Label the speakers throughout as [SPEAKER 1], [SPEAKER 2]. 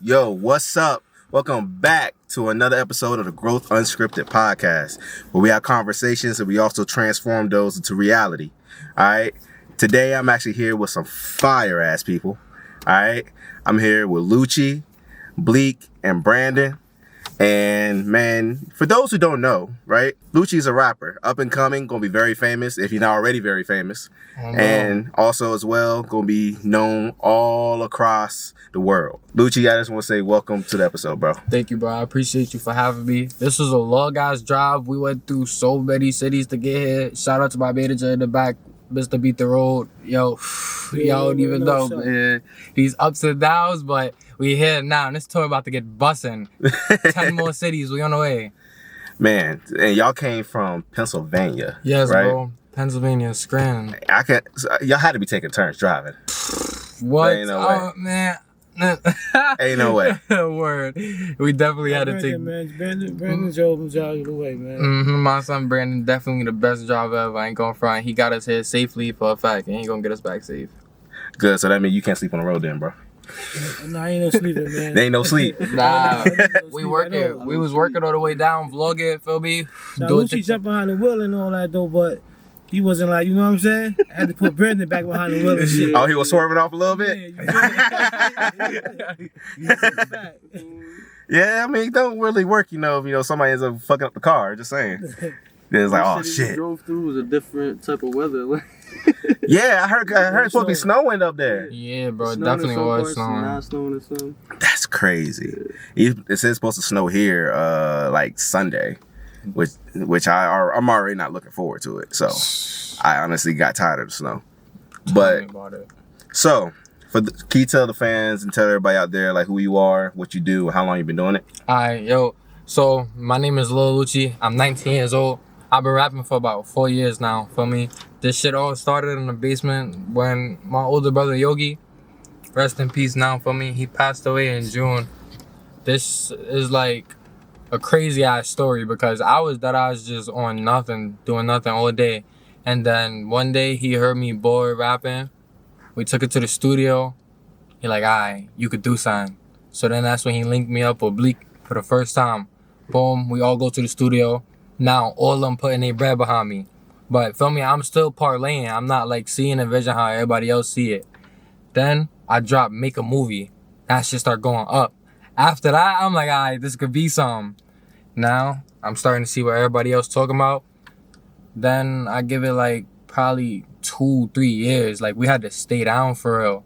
[SPEAKER 1] Yo, what's up? Welcome back to another episode of the Growth Unscripted podcast, where we have conversations and we also transform those into reality. All right. Today, I'm actually here with some fire ass people. All right. I'm here with Lucci, Bleak, and Brandon. And man, for those who don't know, right, Lucci's a rapper, up and coming, gonna be very famous if he's not already very famous, and also as well gonna be known all across the world. Lucci, I just want to say welcome to the episode, bro.
[SPEAKER 2] Thank you, bro. I appreciate you for having me. This was a long ass drive. We went through so many cities to get here. Shout out to my manager in the back, Mr. Beat the Road. Yo, y'all don't even know, man. These ups and downs, but we here now, and this tour about to get bussin'. 10 more cities, we on the way.
[SPEAKER 1] Man, and y'all came from Pennsylvania.
[SPEAKER 2] Yes,
[SPEAKER 1] right?
[SPEAKER 2] bro. Pennsylvania, Scranton.
[SPEAKER 1] Y'all had to be taking turns driving.
[SPEAKER 2] What?
[SPEAKER 1] Ain't no way.
[SPEAKER 2] Man.
[SPEAKER 1] Ain't no way.
[SPEAKER 2] Word. We definitely had to take.
[SPEAKER 3] Brandon drove the way, man.
[SPEAKER 2] My son Brandon, definitely the best driver ever. I ain't gonna front. He got us here safely for a fact, and he gonna get us back safe.
[SPEAKER 1] Good. So that means you can't sleep on the road then, bro.
[SPEAKER 3] Nah, ain't no sleeping, man.
[SPEAKER 1] There ain't no sleep.
[SPEAKER 2] Nah, we working. We was working all the way down, vlog it, feel me?
[SPEAKER 3] Now, Lucci jumped behind the wheel and all that, though, but he wasn't like, you know what I'm saying? I had to put Brandon back behind the wheel and shit.
[SPEAKER 1] Oh, he was swerving off a little bit? Yeah, I mean, it don't really work, if somebody ends up fucking up the car. Just saying. It's like, oh, shit.
[SPEAKER 4] You drove through was a different type of weather.
[SPEAKER 1] Yeah, I heard it's supposed to be snowing up there.
[SPEAKER 2] Yeah, bro, it definitely was snowing.
[SPEAKER 4] Not snowing and some.
[SPEAKER 1] That's crazy. It says supposed to snow here, like Sunday, which I'm already not looking forward to it. So I honestly got tired of the snow. But so, can you tell the fans and tell everybody out there like who you are, what you do, how long you been doing it?
[SPEAKER 2] Alright, yo. So my name is Lil Lucci. I'm 19 years old. I've been rapping for about 4 years now, feel me? This shit all started in the basement when my older brother Yogi, rest in peace now, feel me? He passed away in June. This is like a crazy ass story because I was just on nothing, doing nothing all day. And then one day he heard me bored rapping. We took it to the studio. He like, alright, you could do something. So then that's when he linked me up with Bleak for the first time. Boom, we all go to the studio. Now all of them putting their bread behind me. But feel me, I'm still parlaying. I'm not like seeing a vision how everybody else see it. Then I drop Make a Movie. That shit start going up. After that, I'm like, alright, this could be something. Now I'm starting to see what everybody else talking about. Then I give it like probably 2-3 years. Like we had to stay down for real.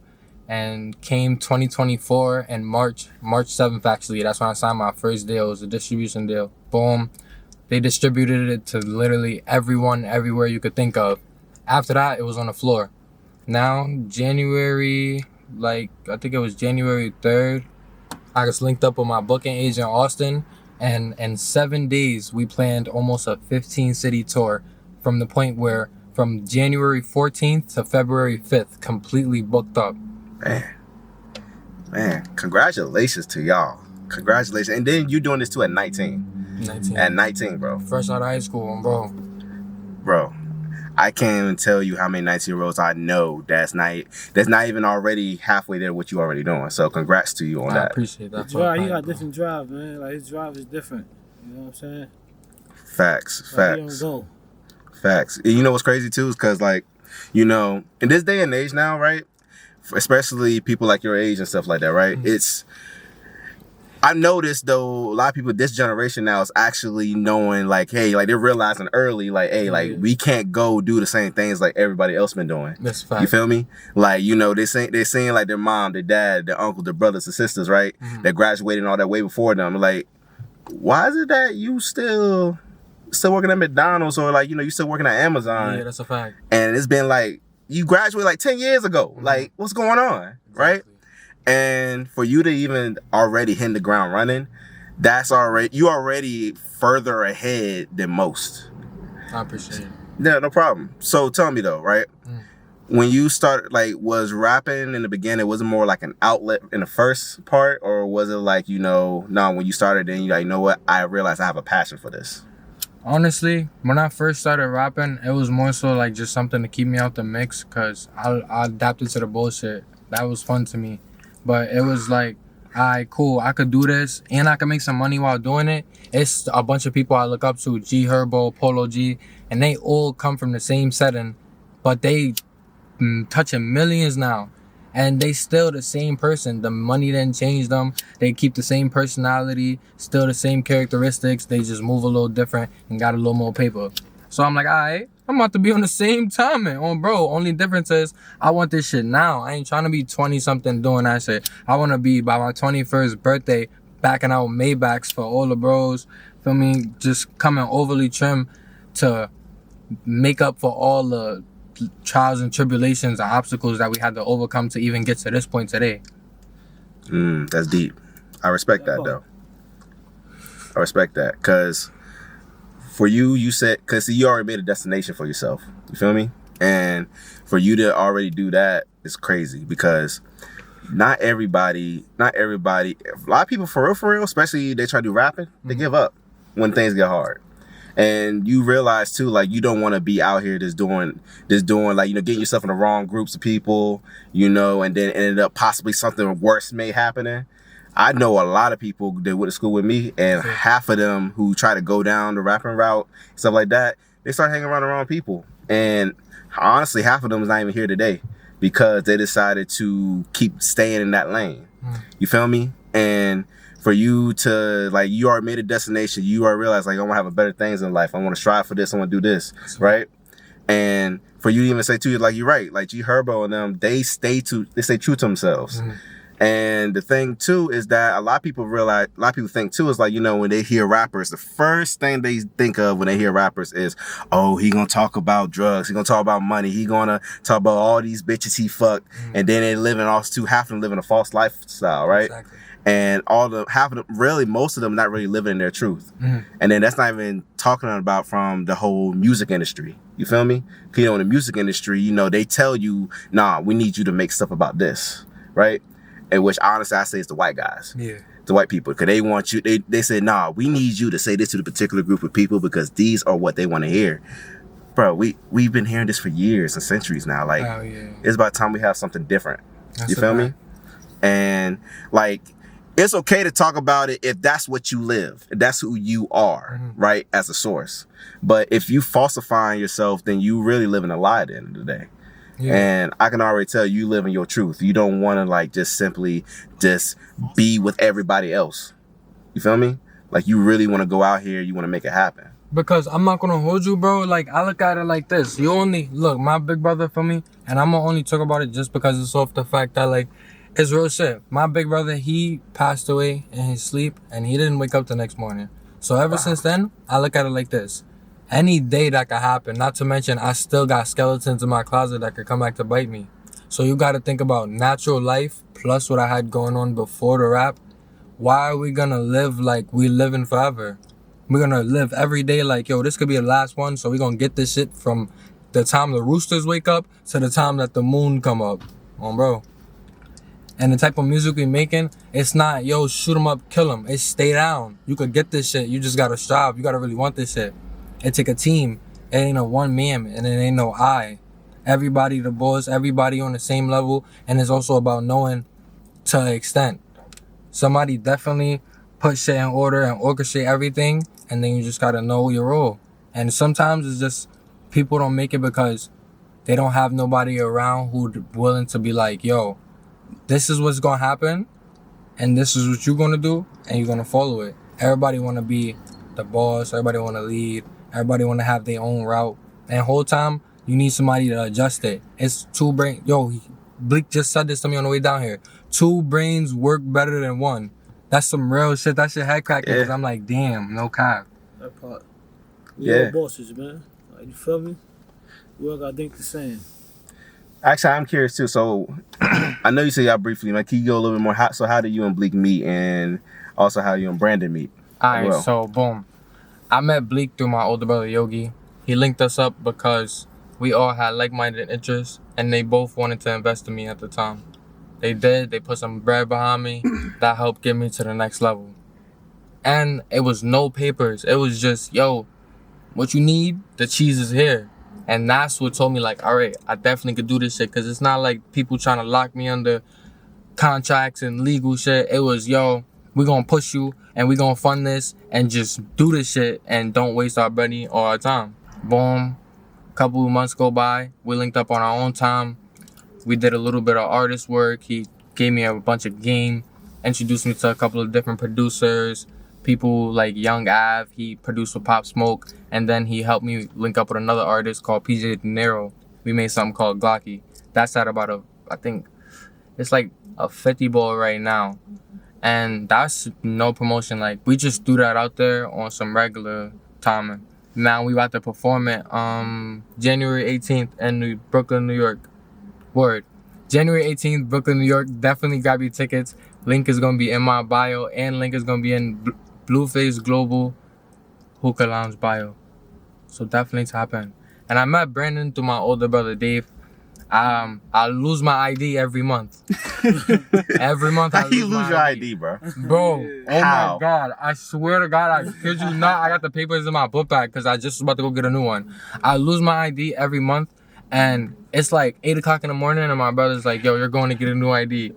[SPEAKER 2] And came 2024 and March 7th actually. That's when I signed my first deal. It was a distribution deal. Boom. They distributed it to literally everyone, everywhere you could think of. After that, it was on the floor. Now, January 3rd, I just linked up with my booking agent, Austin. And in 7 days, we planned almost a 15-city tour from the point where from January 14th to February 5th, completely booked up.
[SPEAKER 1] Man, congratulations to y'all. Congratulations. And then you doing this too at 19.
[SPEAKER 2] 19.
[SPEAKER 1] At 19, bro.
[SPEAKER 2] Fresh out of high school, bro.
[SPEAKER 1] Bro, I can't even tell you how many 19-year-olds I know that's not even already halfway there what you already doing. So congrats to you on that.
[SPEAKER 2] I appreciate that.
[SPEAKER 3] He got different drive, man. Like his drive is different. You know what I'm saying?
[SPEAKER 1] Facts.
[SPEAKER 3] Like, he don't go.
[SPEAKER 1] Facts. You know what's crazy too is because in this day and age now, right? Especially people like your age and stuff like that, right?
[SPEAKER 2] Mm-hmm.
[SPEAKER 1] I've noticed though, a lot of people this generation now is actually knowing like, hey, like they're realizing early, like, hey, like we can't go do the same things like everybody else been doing.
[SPEAKER 2] That's fact.
[SPEAKER 1] You feel me? Like, they're seeing like their mom, their dad, their uncle, their brothers and sisters, right?
[SPEAKER 2] Mm-hmm.
[SPEAKER 1] That graduated and all that way before them. Like, why is it that you still working at McDonald's or like, you still working at Amazon?
[SPEAKER 2] Yeah, that's a fact.
[SPEAKER 1] And it's been like, you graduated like 10 years ago. Mm-hmm. Like, what's going on? Exactly. Right? And for you to even already hit the ground running, you already further ahead than most.
[SPEAKER 2] I appreciate it.
[SPEAKER 1] Yeah, no problem. So tell me though, right? When you started, like, was rapping in the beginning, was it more like an outlet in the first part? Or was it like, when you started, then you like, you know what? I realized I have a passion for this.
[SPEAKER 2] Honestly, when I first started rapping, it was more so like just something to keep me out the mix because I adapted to the bullshit. That was fun to me. But it was like, alright, cool, I could do this and I can make some money while doing it. It's a bunch of people I look up to, G Herbo, Polo G, and they all come from the same setting, but they touching millions now. And they still the same person. The money didn't change them. They keep the same personality, still the same characteristics. They just move a little different and got a little more paper. So I'm like, alright, I'm about to be on the same timing. On bro, only difference is I want this shit now. I ain't trying to be 20 something doing that shit. I want to be by my 21st birthday backing out Maybachs for all the bros. Feel me? Just coming overly trim to make up for all the trials and tribulations and obstacles that we had to overcome to even get to this point today.
[SPEAKER 1] That's deep. I respect that though. I respect that because for you said, because you already made a destination for yourself. You feel me? And for you to already do that is crazy because not everybody, a lot of people for real, especially they try to do rapping, they give up when things get hard. And you realize too, like you don't want to be out here just doing like, getting yourself in the wrong groups of people, and then ended up possibly something worse may happening. I know a lot of people that went to school with me, and half of them who try to go down the rapping route, stuff like that, they start hanging around the wrong people. And honestly, half of them is not even here today because they decided to keep staying in that lane. You feel me? And for you to, like, you already made a destination, you already realize, like, I want to have better things in life. I want to strive for this. I want to do this, right? And for you to even say, too, like, you're right. Like, G Herbo and them, they stay true to themselves. And the thing, too, is that a lot of people think, too, is like, when they hear rappers, the first thing they think of when they hear rappers is, oh, he gonna talk about drugs. He gonna talk about money. He gonna talk about all these bitches he fucked. And then they live in half of them living a false lifestyle, right?
[SPEAKER 2] Exactly.
[SPEAKER 1] And half of them, really, most of them not really living in their truth. And then that's not even talking about from the whole music industry. You feel me? In the music industry, they tell you, nah, we need you to make stuff about this, right? And which honestly I say is the white guys. Yeah. The white people. Because they want you, they say, nah, we need you to say this to the particular group of people because these are what they want to hear. Bro, we've been hearing this for years and centuries now. Like, it's about time we have something different. You feel me? And like, it's okay to talk about it if that's what you live. If that's who you are, right? As a source. But if you falsifying yourself, then you really living a lie at the end of the day. Yeah. And I can already tell you live in your truth. You don't want to like just simply just be with everybody else. You feel me? Like you really want to go out here. You want to make it happen.
[SPEAKER 2] Because I'm not going to hold you, bro. Like I look at it like this. You only, look, my big brother for me. And I'm going to only talk about it just because it's off the fact that like, it's real shit. My big brother, he passed away in his sleep and he didn't wake up the next morning. So ever since then, I look at it like this. Any day that could happen, not to mention I still got skeletons in my closet that could come back to bite me. So you got to think about natural life plus what I had going on before the rap. Why are we going to live like we living forever? We're going to live every day like, yo, this could be the last one. So we're going to get this shit from the time the roosters wake up to the time that the moon come up. Bro. And the type of music we making, it's not, yo, shoot 'em up, kill 'em. It's stay down. You could get this shit. You just got to strive. You got to really want this shit. It take a team. It ain't a one man and it ain't no I. Everybody the boss, everybody on the same level. And it's also about knowing to an extent. Somebody definitely put shit in order and orchestrate everything. And then you just got to know your role. And sometimes it's just people don't make it because they don't have nobody around who's willing to be like, yo, this is what's going to happen, and this is what you're going to do, and you're going to follow it. Everybody want to be the boss. Everybody want to lead. Everybody want to have their own route. And the whole time, you need somebody to adjust it. It's two brains. Yo, Bleak just said this to me on the way down here. 2 brains work better than one. That's some real shit. That shit head cracking. Because I'm like, damn, no cap.
[SPEAKER 3] That part. We all bosses, man. Like, you feel me? We all got to think the same.
[SPEAKER 1] Actually, I'm curious too. So, I know you said y'all briefly. Like, can you go a little bit more? How did you and Bleak meet, and also how you and Brandon meet?
[SPEAKER 2] Alright, so boom. I met Bleak through my older brother Yogi. He linked us up because we all had like-minded interests, and they both wanted to invest in me at the time. They did. They put some bread behind me. That helped get me to the next level. And it was no papers. It was just, yo, what you need, the cheese is here. And that's what told me, like, all right, I definitely could do this shit. Because it's not like people trying to lock me under contracts and legal shit. It was, yo, we gonna push you and we gonna fund this and just do this shit and don't waste our money or our time. Boom. Couple of months go by. We linked up on our own time. We did a little bit of artist work. He gave me a bunch of game, introduced me to a couple of different producers, people like Young Av. He produced with Pop Smoke, and then he helped me link up with another artist called PJ De Niro. We made something called Glocky. That's at about I think it's like a 50 ball right now. And that's no promotion. Like, we just threw that out there on some regular timing. Now we about to perform it January 18th in Brooklyn, New York. Word. January 18th, Brooklyn, New York. Definitely grab your tickets. Link is going to be in my bio, and link is going to be in Blueface Global Hookah Lounge bio. So definitely tap in. And I met Brandon through my older brother, Dave. I lose my ID every month. Every month I
[SPEAKER 1] How you
[SPEAKER 2] lose
[SPEAKER 1] lose
[SPEAKER 2] my
[SPEAKER 1] your ID, bro?
[SPEAKER 2] Bro, oh
[SPEAKER 1] How?
[SPEAKER 2] my God. I swear to God, I kid you not. I got the papers in my book bag because I just was about to go get a new one. I lose my ID every month, and it's like 8 o'clock in the morning, and my brother's like, yo, you're going to get a new ID.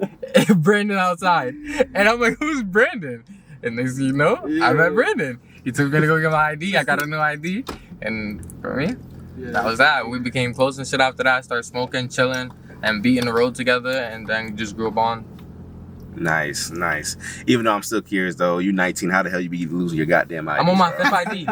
[SPEAKER 2] Brandon outside. And I'm like, who's Brandon? And next thing you know, I met Brandon. He took me to go get my ID. I got a new ID. And for me, that was that. We became close and shit after that. Started smoking, chilling, and beating the road together, and then just grew up on.
[SPEAKER 1] Nice. Even though I'm still curious, though, you 19, how the hell you be losing your goddamn ID?
[SPEAKER 2] I'm on my
[SPEAKER 1] bro?
[SPEAKER 2] fifth ID.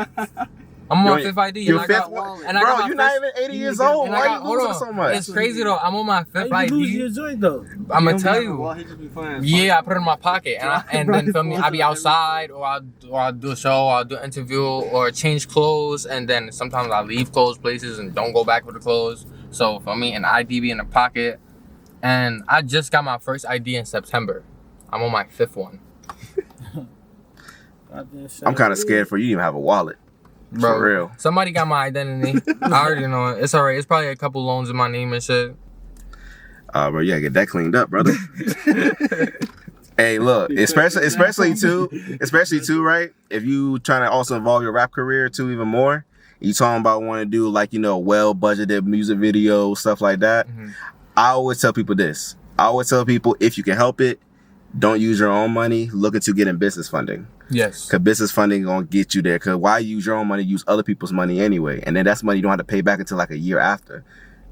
[SPEAKER 2] I'm on my fifth ID.
[SPEAKER 1] Your
[SPEAKER 2] and I
[SPEAKER 1] fifth
[SPEAKER 2] got,
[SPEAKER 1] one?
[SPEAKER 2] and I
[SPEAKER 1] Bro,
[SPEAKER 2] got my
[SPEAKER 1] you're not
[SPEAKER 2] fifth-
[SPEAKER 1] even 80 years old.
[SPEAKER 2] and
[SPEAKER 1] Why
[SPEAKER 2] I
[SPEAKER 1] are
[SPEAKER 2] got-
[SPEAKER 1] you losing so much?
[SPEAKER 2] It's crazy though. I'm on my fifth
[SPEAKER 3] How you lose
[SPEAKER 2] ID.
[SPEAKER 3] your joint though?
[SPEAKER 2] I'm gonna tell you.
[SPEAKER 4] He just be playing.
[SPEAKER 2] Yeah, I put it in my pocket, and then feel me. I be outside, or I'll do a show, or I'll do an interview, or change clothes, and then sometimes I leave clothes places and don't go back with the clothes. So for me, an ID be in the pocket, and I just got my first ID in September. I'm on my fifth one,
[SPEAKER 1] I'm kind of scared for you. You didn't even have a wallet.
[SPEAKER 2] bro.
[SPEAKER 1] For real.
[SPEAKER 2] Somebody got my identity. I already know it. It's alright. It's probably a couple loans in my name and shit.
[SPEAKER 1] Bro, you gotta get that cleaned up, brother. Hey, look, especially too, right? If you trying to also involve your rap career too, even more, you talking about wanting to do like, well-budgeted music videos, stuff like that.
[SPEAKER 2] Mm-hmm.
[SPEAKER 1] I always tell people this. I always tell people, if you can help it, don't use your own money. Look into getting business funding.
[SPEAKER 2] Yes.
[SPEAKER 1] Because business funding gonna get you there. Because why use your own money? Use other people's money anyway. And then that's money you don't have to pay back until like a year after.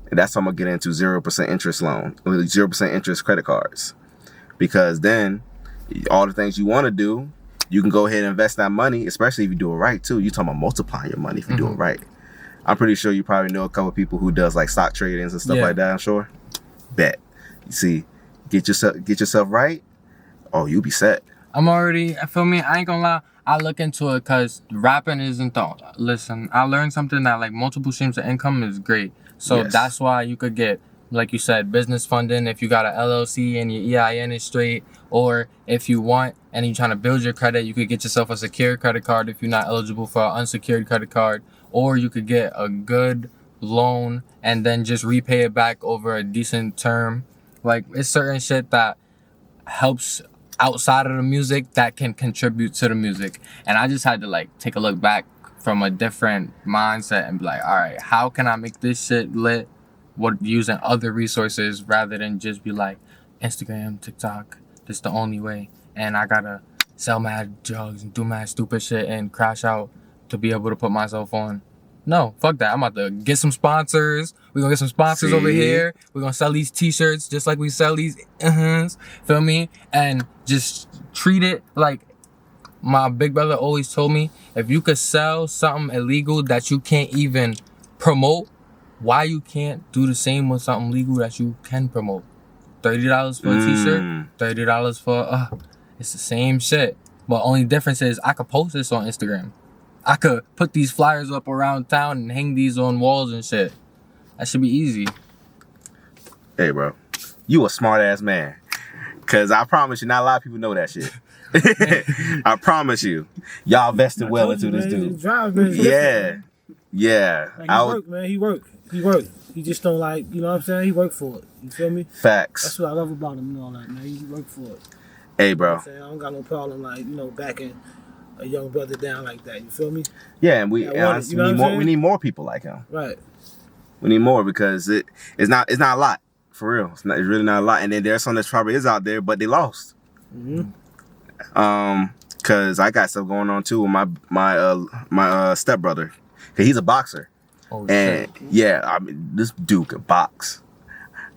[SPEAKER 1] And that's how I'm gonna get into 0% interest loan, 0% interest credit cards. Because then all the things you want to do, you can go ahead and invest that money, especially if you do it right too. You talking about multiplying your money if you do it right. I'm pretty sure you probably know a couple of people who does like stock tradings and stuff like that. I'm sure. Bet. You see, get yourself right. Oh, you'll be set.
[SPEAKER 2] I'm already, I feel me, I ain't gonna lie, I look into it because rapping isn't listen, I learned something that like multiple streams of income is great. So that's why you could get, like you said, business funding if you got an LLC and your EIN is straight, or if you want and you're trying to build your credit, you could get yourself a secured credit card if you're not eligible for an unsecured credit card, or you could get a good loan and then just repay it back over a decent term. Like, it's certain shit that helps outside of the music that can contribute to the music. And I just had to like take a look back from a different mindset and be like, all right, how can I make this shit lit using other resources rather than just be like Instagram, TikTok, this the only way, and I gotta sell mad drugs and do mad stupid shit and crash out to be able to put myself on. No, fuck that. I'm about to get some sponsors. We're gonna get some sponsors over here. We're gonna sell these t-shirts just like we sell these feel me? And just treat it like my big brother always told me, if you could sell something illegal that you can't even promote, why you can't do the same with something legal that you can promote? $30 for a t-shirt, $30 for it's the same shit. But only difference is I could post this on Instagram. I could put these flyers up around town and hang these on walls and shit. That should be easy.
[SPEAKER 1] Hey, bro, you a smart ass man. Cause I promise you, not a lot of people know that shit. I promise you, y'all vested well into this dude. Yeah.
[SPEAKER 3] Like, he work, man. He work. He just don't like, you know what I'm saying? He work for it. You feel me?
[SPEAKER 1] Facts.
[SPEAKER 3] That's what I love about him and all that, man. He work for it.
[SPEAKER 1] Hey, bro.
[SPEAKER 3] You know I don't got no problem, like, backing a young brother down like that. You feel me?
[SPEAKER 1] Yeah, and we need more people like him.
[SPEAKER 3] Right.
[SPEAKER 1] We need more because it's not a lot for real. It's really not a lot. And then there's some that probably is out there, but they lost. Cause I got stuff going on too with my stepbrother. Cause he's a boxer.
[SPEAKER 2] Oh,
[SPEAKER 1] And
[SPEAKER 2] shit.
[SPEAKER 1] yeah, I mean, this dude could box.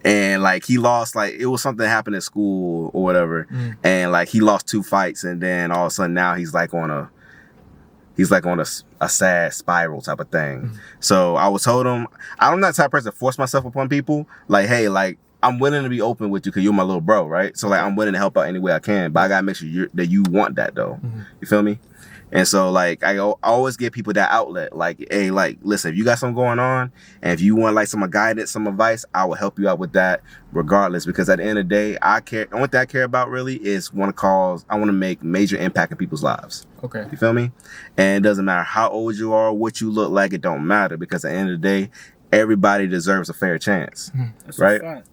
[SPEAKER 1] And like he lost, like it was something that happened at school or whatever. And like he lost 2 fights, and then all of a sudden now he's like on a sad spiral type of thing. So I told him, I'm not the type of person to force myself upon people. Like, hey, like I'm willing to be open with you because you're my little bro, right? So like I'm willing to help out any way I can, but I gotta make sure that you want that though. You feel me? And so like I always give people that outlet. Like, hey, like listen, if you got something going on, and if you want like some guidance, some advice, I will help you out with that regardless. Because at the end of the day, the only thing I care about really is I want to make major impact in people's lives.
[SPEAKER 2] Okay.
[SPEAKER 1] You feel me? And it doesn't matter how old you are, what you look like, it don't matter, because at the end of the day, everybody deserves a fair chance.
[SPEAKER 3] That's
[SPEAKER 1] right?
[SPEAKER 3] a fact.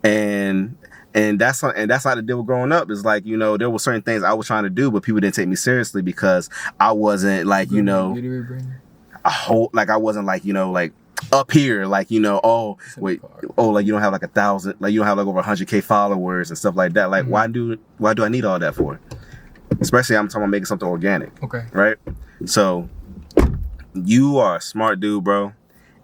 [SPEAKER 1] And that's how the deal with growing up is like, you know, there were certain things I was trying to do, but people didn't take me seriously because I wasn't like, you know, I wasn't like, you know, like up here, like, you know, like you don't have like 1,000, like you don't have like over 100K followers and stuff like that. Like, why do I need all that for? Especially I'm talking about making something organic.
[SPEAKER 2] Okay.
[SPEAKER 1] Right? So you are a smart dude, bro.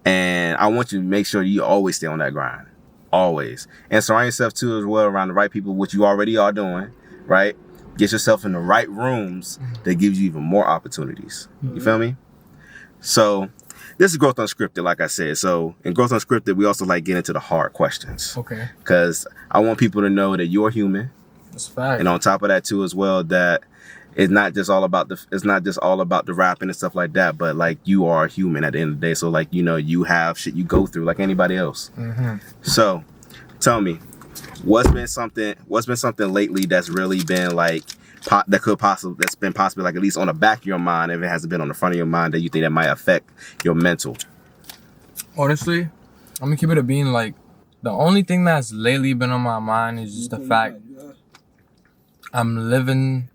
[SPEAKER 1] And I want you to make sure you always stay on that grind. Always. And surround yourself too as well around the right people, which you already are doing, right? Get yourself in the right rooms that gives you even more opportunities. You feel me? So this is Growth Unscripted, like I said. So in Growth Unscripted, we also like get into the hard questions.
[SPEAKER 2] Okay.
[SPEAKER 1] Because I want people to know that you're human.
[SPEAKER 2] That's a fact.
[SPEAKER 1] And on top of that too as well, that it's not just all about the rapping and stuff like that, but like you are human at the end of the day. So like, you know, you have shit you go through like anybody else. So tell me, what's been something lately that's really been like that's been possibly like at least on the back of your mind, if it hasn't been on the front of your mind, that you think that might affect your mental?
[SPEAKER 2] Honestly, I'm gonna keep it a bean. Like the only thing that's lately been on my mind is just the fact I'm living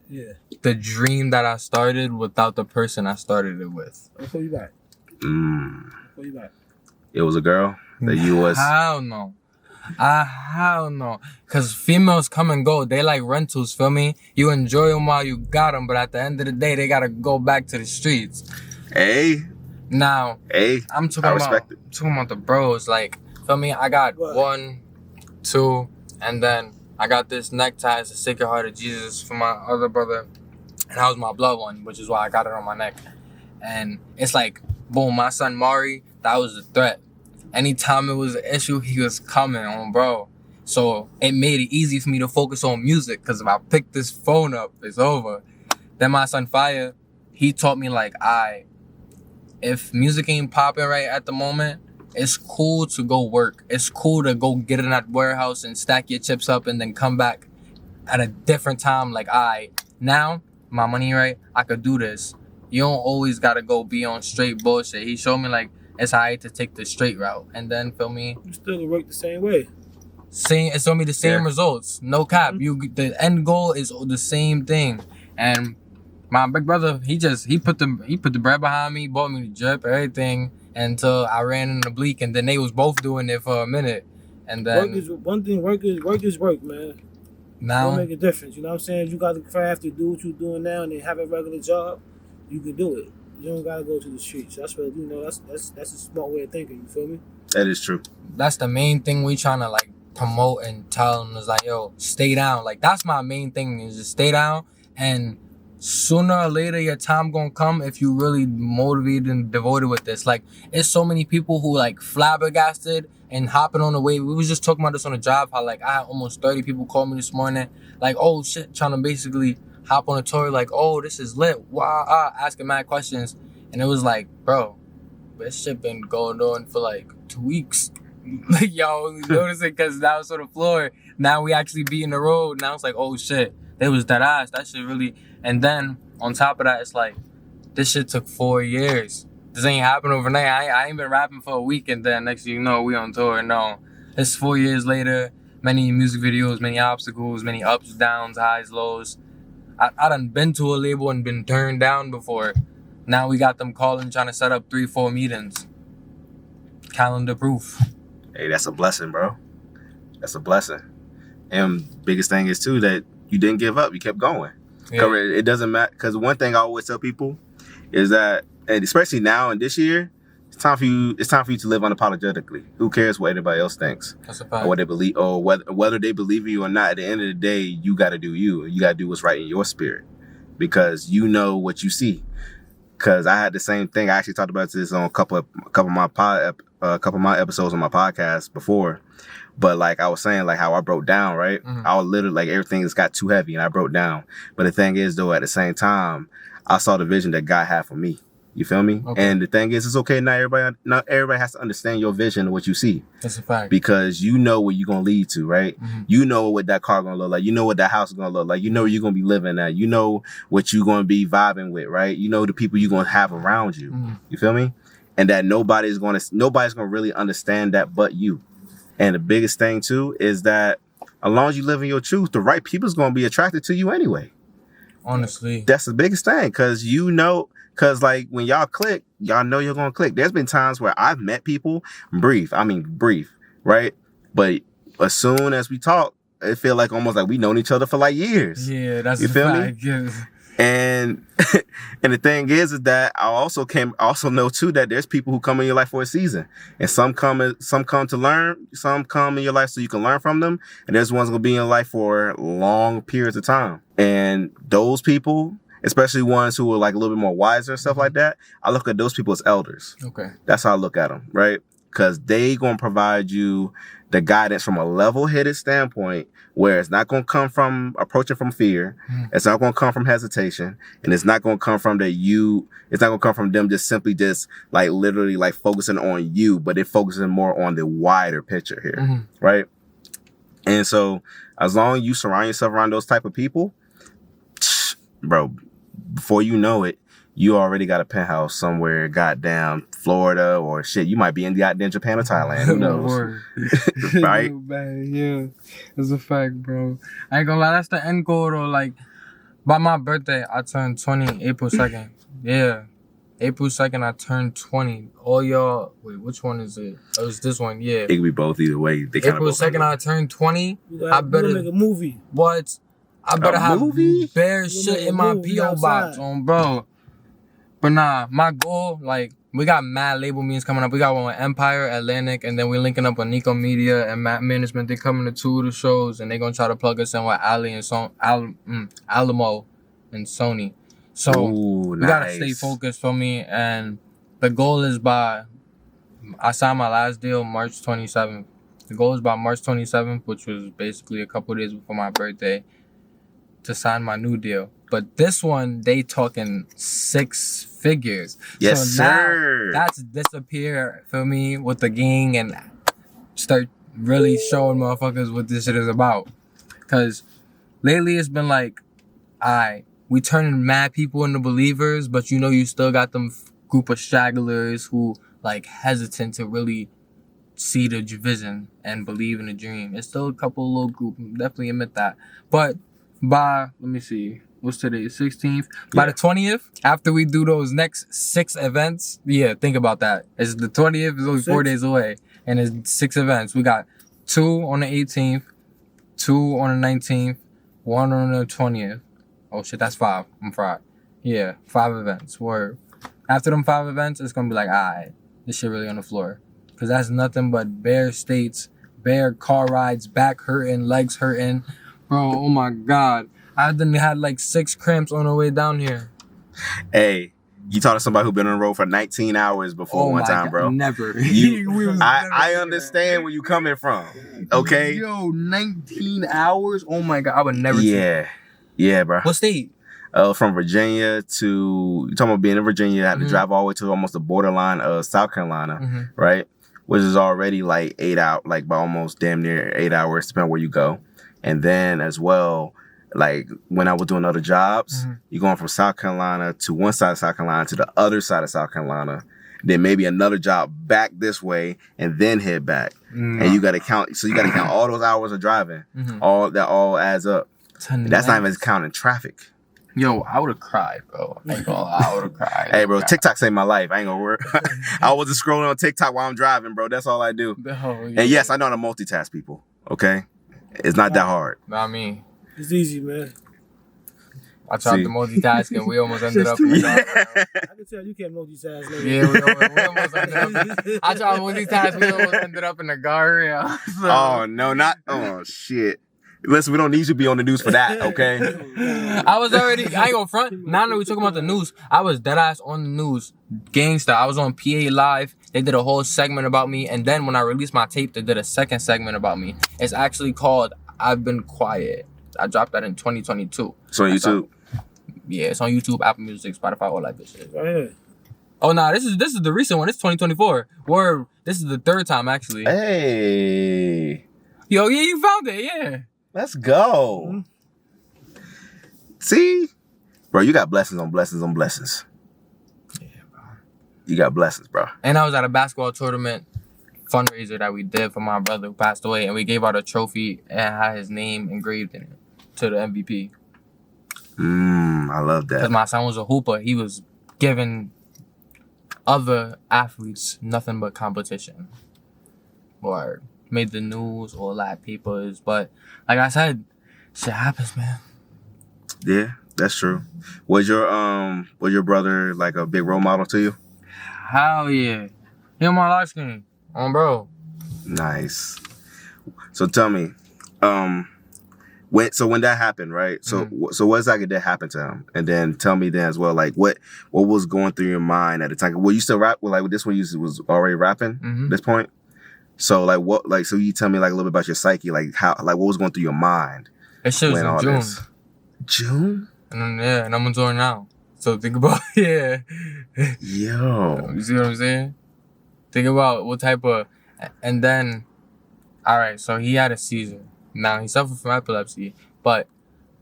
[SPEAKER 2] the dream that I started without the person I started it with.
[SPEAKER 3] I'll call you back.
[SPEAKER 1] It was a girl that you was.
[SPEAKER 2] Hell no. Hell no. Because females come and go. They like rentals, feel me? You enjoy them while you got them, but at the end of the day, they gotta go back to the streets.
[SPEAKER 1] Hey.
[SPEAKER 2] Now, I'm talking about the bros. Like, feel me? I got 1, 2, and then I got this necktie. It's the Sacred Heart of Jesus for my other brother. And that was my blood one, which is why I got it on my neck. And it's like, boom, my son Mari, that was the threat. Anytime it was an issue, he was coming on, bro. So it made it easy for me to focus on music, because if I pick this phone up, it's over. Then my son Fire, he taught me like, if music ain't popping right at the moment, it's cool to go work. It's cool to go get in that warehouse and stack your chips up and then come back at a different time. Like, now my money right, I could do this. You don't always gotta go be on straight bullshit. He showed me like it's alright to take the straight route, and then feel me.
[SPEAKER 3] You still work the same way.
[SPEAKER 2] It's gonna be the same results. No cap. The end goal is the same thing. And my big brother, he put the bread behind me, bought me the drip, everything, until I ran in the bleak, and then they was both doing it for a minute, and then
[SPEAKER 3] work is work, man.
[SPEAKER 2] Now
[SPEAKER 3] don't make a difference. You know what I'm saying? You got the craft to do what you're doing now, and then have a regular job. You can do it. You don't gotta go to the streets. That's what that's a smart way of thinking. You feel me?
[SPEAKER 1] That is true.
[SPEAKER 2] That's the main thing we trying to like promote and tell them is like, yo, stay down. Like that's my main thing is just stay down, and sooner or later your time gonna come if you really motivated and devoted with this. Like it's so many people who like flabbergasted and hopping on the wave. We was just talking about this on the job, how like I had almost 30 people call me this morning, like, oh shit, trying to basically hop on a tour, like, oh, this is lit, wow, asking mad questions. And it was like, bro, this shit been going on for like 2 weeks. Like y'all only noticing because that was on the floor. Now we actually be in the road. Now it's like, oh shit, they was that ass. That shit really. And then on top of that, it's like, this shit took 4 years. This ain't happened overnight. I ain't been rapping for a week, and then next thing you know, we on tour. No, it's 4 years later. Many music videos, many obstacles, many ups, downs, highs, lows. I done been to a label and been turned down before. Now we got them calling, trying to set up 3-4 meetings. Calendar proof.
[SPEAKER 1] Hey, that's a blessing, bro. That's a blessing. And biggest thing is too that you didn't give up. You kept going.
[SPEAKER 2] Yeah.
[SPEAKER 1] It doesn't matter, because one thing I always tell people is that, and especially now in this year, it's time for you to live unapologetically. Who cares what anybody else thinks
[SPEAKER 2] That's a
[SPEAKER 1] or
[SPEAKER 2] fact.
[SPEAKER 1] what they believe, or whether they believe in you or not. At the end of the day, you got to do you. You got to do what's right in your spirit, because you know what you see. Because I had the same thing. I actually talked about this on a couple of my episodes on my podcast before. But like I was saying, like how I broke down, right?
[SPEAKER 2] Mhm.
[SPEAKER 1] I was literally like, everything just got too heavy and I broke down. But the thing is though, at the same time, I saw the vision that God had for me. You feel me?
[SPEAKER 2] Okay.
[SPEAKER 1] And the thing is, it's okay. Not everybody has to understand your vision and what you see,
[SPEAKER 2] That's a fact.
[SPEAKER 1] because you know where you're gonna lead to, right?
[SPEAKER 2] Mhm.
[SPEAKER 1] You know what that car gonna look like. You know what that house is gonna look like. You know where you're gonna be living at. You know what you're gonna be vibing with, right? You know the people you're gonna have around you.
[SPEAKER 2] Mhm.
[SPEAKER 1] You feel me? And that nobody's gonna really understand that but you. And the biggest thing too is that as long as you live in your truth, the right people's gonna be attracted to you anyway.
[SPEAKER 2] Honestly.
[SPEAKER 1] That's the biggest thing, because like when y'all click, y'all know you're gonna click. There's been times where I've met people brief, right? But as soon as we talk, it feel like almost like we known each other for like years.
[SPEAKER 2] Yeah, that's
[SPEAKER 1] You
[SPEAKER 2] a
[SPEAKER 1] feel me?
[SPEAKER 2] fact. Yeah.
[SPEAKER 1] And and the thing is that I also know too that there's people who come in your life for a season, and some come to learn, some come in your life so you can learn from them, and there's ones gonna be in your life for long periods of time. And those people, especially ones who are like a little bit more wiser and stuff like that, I look at those people as elders.
[SPEAKER 2] Okay.
[SPEAKER 1] That's how I look at them, right? Because they gonna provide you the guidance from a level-headed standpoint, where it's not gonna come from approaching from fear, it's not gonna come from hesitation, and it's not gonna come from it's not gonna come from them just simply just like literally like focusing on you, but they're focusing more on the wider picture here,
[SPEAKER 2] Mhm.
[SPEAKER 1] right? And so as long as you surround yourself around those type of people, bro, before you know it, you already got a penthouse somewhere, goddamn Florida, or shit, you might be in goddamn Japan or Thailand. Who knows?
[SPEAKER 2] Word.
[SPEAKER 1] Right?
[SPEAKER 2] Yeah, it's a fact, bro. I ain't gonna lie, that's the end goal though. Like, by my birthday, I turned 20, April 2nd. Yeah. April 2nd, I turned 20. All y'all, wait, which one is it? Oh, it's this one, yeah.
[SPEAKER 1] It could be both either way. They kind
[SPEAKER 2] April
[SPEAKER 1] of
[SPEAKER 2] 2nd, I turned 20. I better
[SPEAKER 3] make a movie.
[SPEAKER 2] What? I better have
[SPEAKER 1] movie?
[SPEAKER 2] bare shit in my
[SPEAKER 3] movie
[SPEAKER 2] P.O. box
[SPEAKER 3] outside.
[SPEAKER 2] on, bro. But nah, my goal, like, we got mad label meetings coming up. We got one with Empire, Atlantic, and then we linking up with Nico Media and Matt Management. They coming to 2 of the shows, and they gonna try to plug us in with Alamo and Sony. So
[SPEAKER 1] Ooh,
[SPEAKER 2] we gotta
[SPEAKER 1] nice.
[SPEAKER 2] stay focused for me, and the goal is I signed my last deal March 27th. The goal is by March 27th, which was basically a couple days before my birthday, to sign my new deal. But this one, they talking 6 figures.
[SPEAKER 1] Yes,
[SPEAKER 2] so
[SPEAKER 1] sir.
[SPEAKER 2] Now that's disappear for me with the gang and start really showing motherfuckers what this shit is about. Cause lately it's been like, we turning mad people into believers, but you know you still got them group of stragglers who like hesitant to really see the vision and believe in the dream. It's still a couple little group, definitely admit that. But by, let me see, what's today, 16th? By the 20th, after we do those next 6 events, yeah, think about that. It's the 20th, is only 4 days away, and it's 6 events. We got 2 on the 18th, 2 on the 19th, 1 on the 20th. Oh shit, that's 5. I'm fried. Yeah, 5 events. Word. After them 5 events, it's gonna be like, alright, this shit really on the floor. Cause that's nothing but bare states, bare car rides, back hurting, legs hurting. Bro, oh my God. I done had like 6 cramps on the way down here.
[SPEAKER 1] Hey, you talking to somebody who been on the road for 19 hours before one time,
[SPEAKER 2] God,
[SPEAKER 1] bro.
[SPEAKER 2] Never.
[SPEAKER 1] I understand where you coming from. Okay?
[SPEAKER 2] Yo, 19 hours? Oh my God, I would never.
[SPEAKER 1] Yeah, bro.
[SPEAKER 2] What state?
[SPEAKER 1] From Virginia to, you talking about being in Virginia, I had to drive all the way to almost the borderline of South Carolina, right? Which is already like 8 hours, like by almost damn near 8 hours, depending on where you go. And then as well, like when I was doing other jobs, you're going from South Carolina to one side of South Carolina to the other side of South Carolina, then maybe another job back this way, and then head back. And you got to count, so you got to count all those hours of driving. All that all adds up. That's not even counting traffic.
[SPEAKER 2] Yo, I would have cried, bro. I ain't gonna lie, I would have cried.
[SPEAKER 1] Hey, bro, TikTok saved my life. I ain't gonna work. I wasn't scrolling on TikTok while I'm driving, bro. That's all I do.
[SPEAKER 2] Oh, yeah.
[SPEAKER 1] And yes, I know how to multitask, people. Okay, it's not that hard.
[SPEAKER 2] Not me.
[SPEAKER 3] It's easy, man.
[SPEAKER 2] I tried to multitask and we almost ended up in the guardrail.
[SPEAKER 3] I can tell you can't multitask. Later.
[SPEAKER 2] Yeah, we almost ended up. I tried to multitask. We almost ended up in the guardrail. So.
[SPEAKER 1] Oh no, not shit. Listen, we don't need you to be on the news for that, okay?
[SPEAKER 2] I was already. I ain't gonna front. Now that we talking about the news, I was dead ass on the news, gangsta. I was on PA Live. They did a whole segment about me, and then when I released my tape, they did a second segment about me. It's actually called "I've Been Quiet." I dropped that in 2022.
[SPEAKER 1] So on YouTube.
[SPEAKER 2] Yeah, it's on YouTube, Apple Music, Spotify, all that good shit.
[SPEAKER 3] Right here.
[SPEAKER 2] Oh no, this is the recent one. It's 2024. Where this is the third time actually.
[SPEAKER 1] Hey.
[SPEAKER 2] Yo, yeah, you found it, yeah.
[SPEAKER 1] Let's go.
[SPEAKER 3] Mm-hmm.
[SPEAKER 1] See? Bro, you got blessings on blessings on blessings.
[SPEAKER 2] Yeah, bro.
[SPEAKER 1] You got blessings, bro.
[SPEAKER 2] And I was at a basketball tournament fundraiser that we did for my brother who passed away, and we gave out a trophy and had his name engraved in it to the MVP.
[SPEAKER 1] I love
[SPEAKER 2] Because
[SPEAKER 1] that.
[SPEAKER 2] my son was a hooper. He was giving other athletes nothing but competition. Or made the news, all that papers. But like I said, shit happens, man.
[SPEAKER 1] Yeah, that's true. Was your brother like a big role model to you?
[SPEAKER 2] Hell yeah. He on my live screen. Bro.
[SPEAKER 1] Nice. So tell me, when that happened, right? So so what exactly did happen to him? And then tell me then as well, like what was going through your mind at the time? Were you still rap? Well, like this one, you was already rapping at this point. So like so you tell me like a little bit about your psyche, like how what was going through your mind?
[SPEAKER 2] That shit was in June.
[SPEAKER 1] June?
[SPEAKER 2] And then, and I'm on tour now. So think about
[SPEAKER 1] Yo.
[SPEAKER 2] You see what I'm saying? Think about what type of, and then, all right. So he had a seizure. Now he suffered from epilepsy, but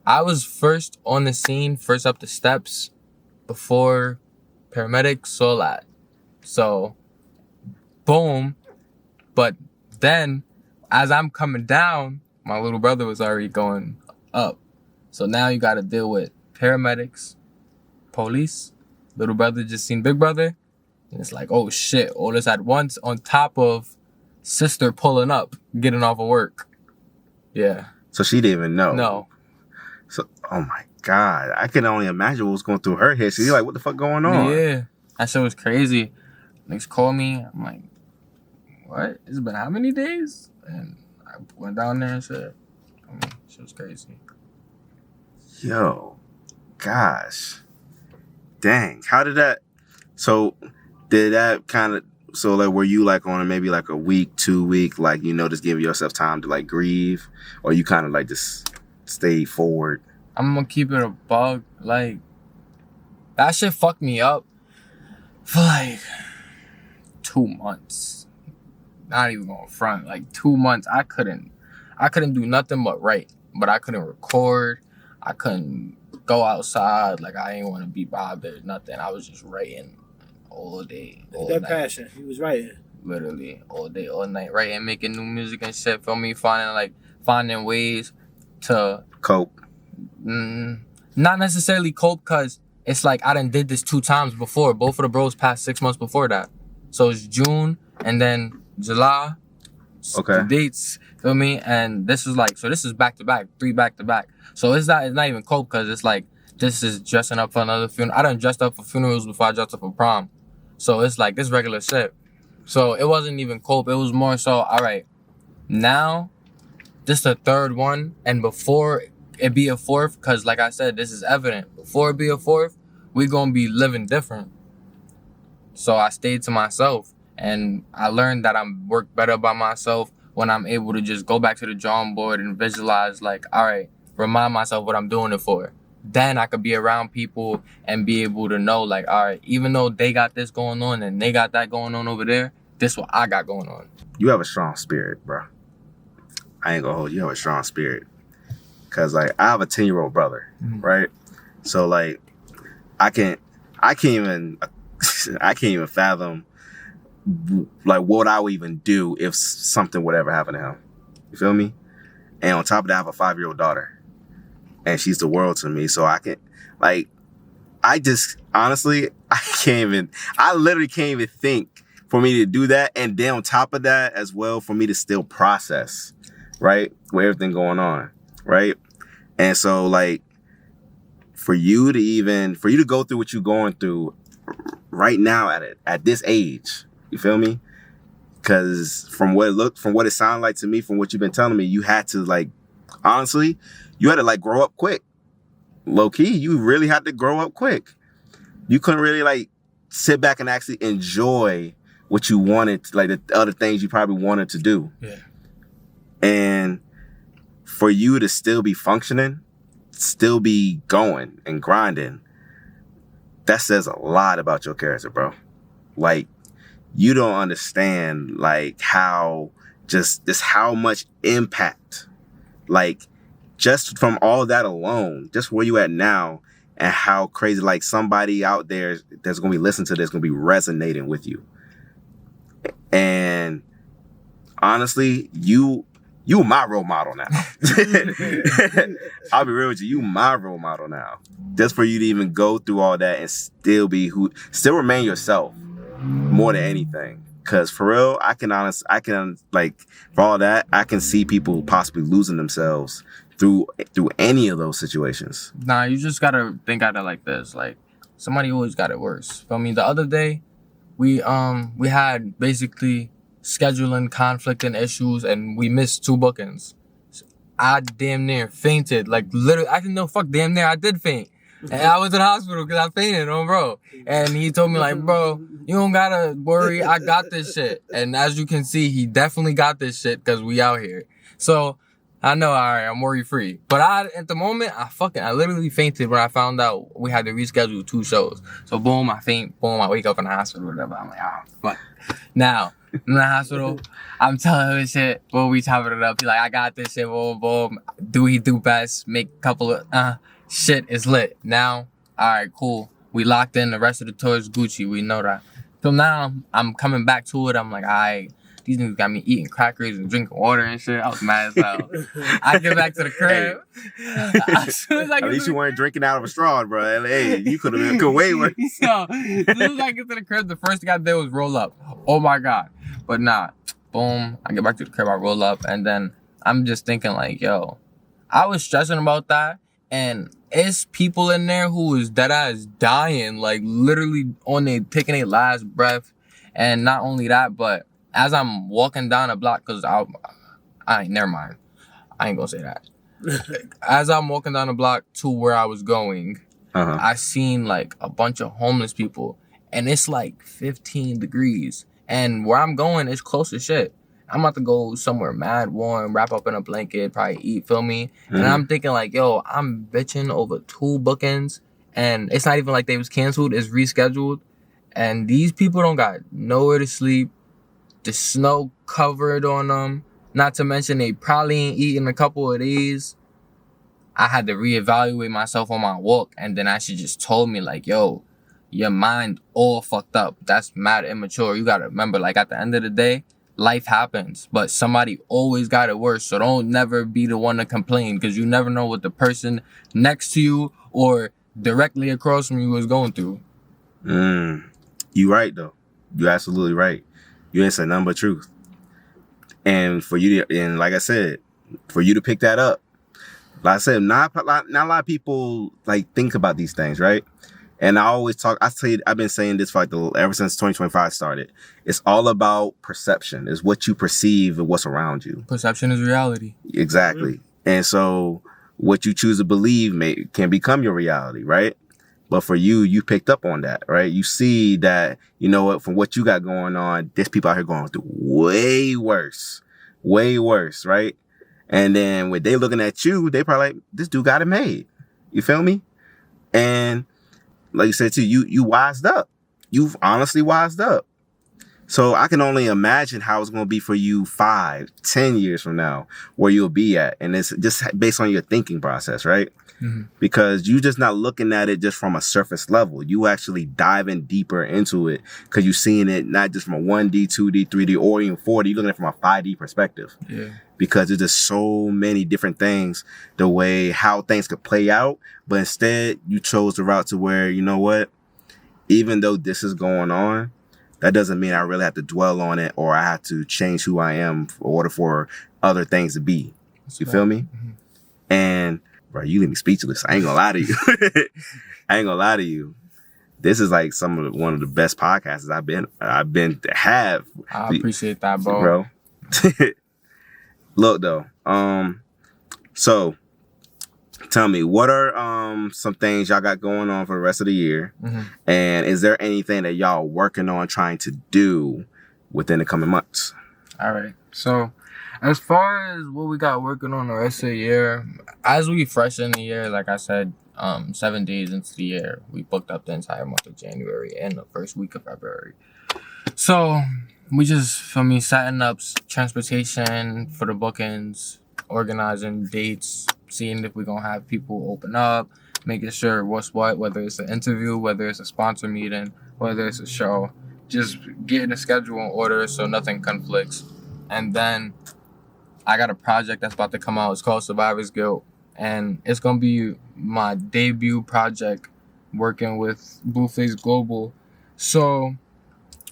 [SPEAKER 2] I was first on the scene, first up the steps, before paramedics saw that. So, boom. But then, as I'm coming down, my little brother was already going up. So now you got to deal with paramedics, police. Little brother just seen big brother. And it's like, oh shit, all this at once on top of sister pulling up, getting off of work. Yeah.
[SPEAKER 1] So she didn't even know.
[SPEAKER 2] No.
[SPEAKER 1] So, oh my God. I can only imagine what was going through her head. She's like, what the fuck going on?
[SPEAKER 2] Yeah. That shit was crazy. Niggas called me. I'm like, what? It's been how many days? And I went down there and said, shit was crazy.
[SPEAKER 1] Yo. Gosh. Dang. How did that... So, did that kind of... So, like, were you, like, on maybe, like, a week, 2 week, like, just giving yourself time to, like, grieve? Or you kind of, like, just stay forward?
[SPEAKER 2] I'm gonna keep it a bug. Like, that shit fucked me up for, like, 2 months. Not even going front. Like, 2 months, I couldn't do nothing but write. But I couldn't record. I couldn't go outside. Like, I didn't want to be bothered, nothing. I was just writing all day, all
[SPEAKER 3] that
[SPEAKER 2] night.
[SPEAKER 3] passion. He was writing.
[SPEAKER 2] Literally, all day, all night, writing, making new music and shit. For me, finding ways to
[SPEAKER 1] Cope.
[SPEAKER 2] not necessarily cope, because it's like I done did this 2 times before. Both of the bros passed 6 months before that. So it's June and then July.
[SPEAKER 1] Okay.
[SPEAKER 2] The dates, feel me? And this is like, so this is back to back, 3 back to back. So it's not even cope, because it's like, this is dressing up for another funeral. I done dressed up for funerals before I dressed up for prom. So it's like, this regular shit. So it wasn't even cope. It was more so, all right, now this is the 3rd one. And before it be a 4th, because like I said, this is evident. Before it be a 4th, we going to be living different. So I stayed to myself. And I learned that I work better by myself when I'm able to just go back to the drawing board and visualize, like, all right, remind myself what I'm doing it for. Then I could be around people and be able to know, like, all right, even though they got this going on and they got that going on over there, this is what I got going on.
[SPEAKER 1] You have a strong spirit, bro. I ain't gonna hold you. You have a strong spirit. Cause like I have a 10-year-old brother, right? So like I can't even fathom like what I would even do if something would ever happen to him. You feel me? And on top of that, I have a 5-year-old daughter. And she's the world to me. So I can, like, I just, honestly, I literally can't even think for me to do that. And then on top of that as well, for me to still process, right? With everything going on, right? And so like for you to go through what you're going through right now at this age, you feel me? Because from what it sounded like to me, from what you've been telling me, you had to like, honestly, you had to like grow up quick. Low key, you really had to grow up quick. You couldn't really like sit back and actually enjoy what you wanted, like the other things you probably wanted to do.
[SPEAKER 2] Yeah.
[SPEAKER 1] And for you to still be functioning, still be going and grinding, that says a lot about your character, bro. Like, you don't understand like how how much impact, like just from all that alone, just where you at now and how crazy, like somebody out there that's going to be listening to this, going to be resonating with you. And honestly, you my role model now. I'll be real with you. You my role model now. Just for you to even go through all that and still still remain yourself more than anything. Cause for real, I can like for all that, I can see people possibly losing themselves through any of those situations.
[SPEAKER 2] Nah, you just gotta think at it like this. Like, somebody always got it worse. I mean, the other day, we had basically scheduling conflicting issues and we missed 2 bookings. I damn near fainted. Like, literally, I didn't know, damn near I did faint. And I was in the hospital because I fainted on bro. And he told me like, bro, you don't gotta worry. I got this shit. And as you can see, he definitely got this shit because we out here. So I know, all right, I'm worry free. But at the moment, I literally fainted when I found out we had to reschedule 2 shows. So boom, I faint. Boom, I wake up in the hospital or whatever. I'm like, fuck. Now, in the hospital, I'm telling him shit. Boom, we chopping it up. He like, I got this shit. Boom, boom. Do best. Make a couple of, shit is lit. Now, all right, cool. We locked in. The rest of the tour is Gucci. We know that. So now I'm coming back to it. I'm like, all right, these niggas got me eating crackers and drinking water and shit. I was mad as hell. I get back to the crib. As soon as I get
[SPEAKER 1] At least
[SPEAKER 2] to
[SPEAKER 1] you weren't drinking out of a straw, bro. Hey, you could have been way worse.
[SPEAKER 2] So, as soon as I get to the crib, the first thing I did was roll up. Oh my God. But nah, boom. I get back to the crib, I roll up. And then I'm just thinking like, yo, I was stressing about that. And it's people in there who is dead ass dying, like literally taking their last breath. And not only that, but as I'm walking down a block, cause never mind. I ain't gonna say that. As I'm walking down the block to where I was going, I seen like a bunch of homeless people, and it's like 15 degrees. And where I'm going is close as shit. I'm about to go somewhere mad warm, wrap up in a blanket, probably eat, feel me? Mm-hmm. And I'm thinking like, yo, I'm bitching over 2 bookings, and it's not even like they was canceled, it's rescheduled. And these people don't got nowhere to sleep. The snow covered on them. Not to mention they probably ain't eaten a couple of days. I had to reevaluate myself on my walk, and then she just told me like, yo, your mind all fucked up. That's mad immature. You gotta remember, like at the end of the day, life happens, but somebody always got it worse. So don't never be the one to complain, because you never know what the person next to you or directly across from you is going through.
[SPEAKER 1] You right though. You absolutely right. You ain't said nothing but truth. And for you to, and like I said, for you to pick that up, like I said, not a lot of people like think about these things, right? And I always talk, I've been saying this for like ever since 2025 started. It's all about perception. It's what you perceive and what's around you.
[SPEAKER 2] Perception is reality.
[SPEAKER 1] Exactly. And so what you choose to believe can become your reality, right? But for you picked up on that, right? You see that, you know what, from what you got going on, there's people out here going through way worse, right? And then when they looking at you, they probably like, this dude got it made. You feel me? And like you said too, you wised up. You've honestly wised up. So I can only imagine how it's going to be for you 5, 10 years from now, where you'll be at. And it's just based on your thinking process, right? Mm-hmm. Because you're just not looking at it just from a surface level. You actually diving deeper into it because you're seeing it not just from a 1D, 2D, 3D, or even 4D. You're looking at it from a 5D perspective. Yeah. Because there's just so many different things, the way how things could play out. But instead, you chose the route to where, you know what? Even though this is going on, that doesn't mean I really have to dwell on it or I have to change who I am in order for other things to be. You feel me? And bro, you leave me speechless. I ain't gonna lie to you. I ain't gonna lie to you. This is like one of the best podcasts I've been to have.
[SPEAKER 2] I appreciate that, bro.
[SPEAKER 1] Look though, so tell me, what are some things y'all got going on for the rest of the year? And is there anything that y'all working on trying to do within the coming months?
[SPEAKER 2] All right. So as far as what we got working on the rest of the year, as we fresh in the year, like I said, 7 days into the year, we booked up the entire month of January and the first week of February. So we just, setting up transportation for the bookings, organizing dates, seeing if we're going to have people open up, making sure what's what, whether it's an interview, whether it's a sponsor meeting, whether it's a show, just getting the schedule in order so nothing conflicts. And then I got a project that's about to come out. It's called Survivor's Guilt. And it's going to be my debut project working with Blueface Global. So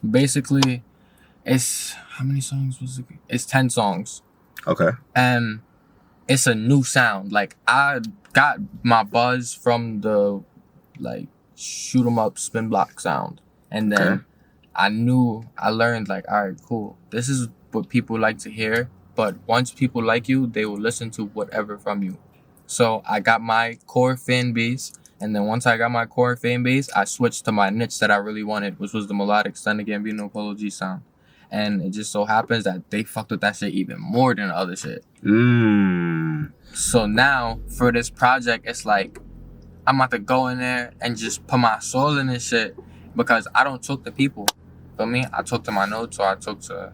[SPEAKER 2] basically, it's, how many songs was it? It's 10 songs.
[SPEAKER 1] Okay.
[SPEAKER 2] And it's a new sound. Like, I got my buzz from the, like, shoot 'em up spin block sound. And then I learned, like, all right, cool. This is what people like to hear. But once people like you, they will listen to whatever from you. So I got my core fan base. And then once I got my core fan base, I switched to my niche that I really wanted, which was the melodic Stunna Gambino Polo G sound. And it just so happens that they fucked with that shit even more than the other shit. So now, for this project, it's like, I'm about to go in there and just put my soul in this shit because I don't talk to people. Feel me? I talk to my notes or I talk to